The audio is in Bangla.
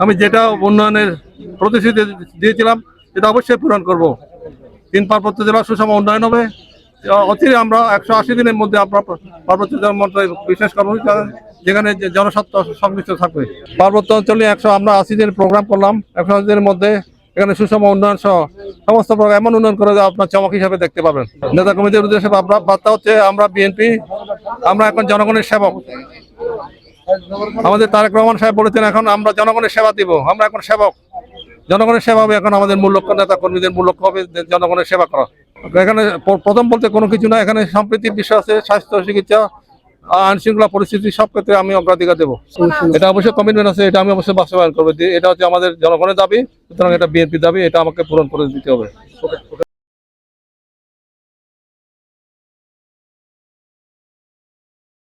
আমি যেটা উন্নয়নের প্রতিশ্রুতি দিয়েছিলাম সেটা অবশ্যই পূরণ করব। 3 পার্বত্য জেলা সুষম উন্নয়ন হবে। অচিরে আমরা 180 দিনের মধ্যে আমরা পার্বত্য জেলা মন্ত্রণালয় বিশেষ কর্মসূচি যেখানে জনস্বার্থ সংশ্লিষ্ট থাকবে। পার্বত্য অঞ্চলে 180 দিনের প্রোগ্রাম করলাম। 180 দিনের মধ্যে এখানে সুষম উন্নয়ন সহ সমস্ত প্রোগ্রাম এমন উন্নয়ন করে আপনার চমক হিসাবে দেখতে পাবেন। নেতা কমিটির উদ্দেশ্যে বার্তা হচ্ছে, আমরা বিএনপি, আমরা এখন জনগণের সেবক। আমাদের তারেক রহমান সাহেব বলেছেন, এখন আমরা জনগণের সেবা দিব। আমরা এখন সেবক, জনগণের সেবা হবে এখন আমাদের মূল লক্ষ্য। নেতা কর্মীদের মূল লক্ষ্য হবে জনগণের সেবা করা। এখানে প্রথম বলতে কোনো কিছু না, এখানে সম্প্রীতির বিষয় আছে, স্বাস্থ্য, চিকিৎসা, আইন শৃঙ্খলা পরিস্থিতি সব ক্ষেত্রে আমি অগ্রাধিকার দেবো। এটা অবশ্যই কমিটমেন্ট আছে, এটা আমি অবশ্যই বাস্তবায়ন করবো। এটা হচ্ছে আমাদের জনগণের দাবি, সুতরাং এটা বিএনপির দাবি, এটা আমাকে পূরণ করে দিতে হবে।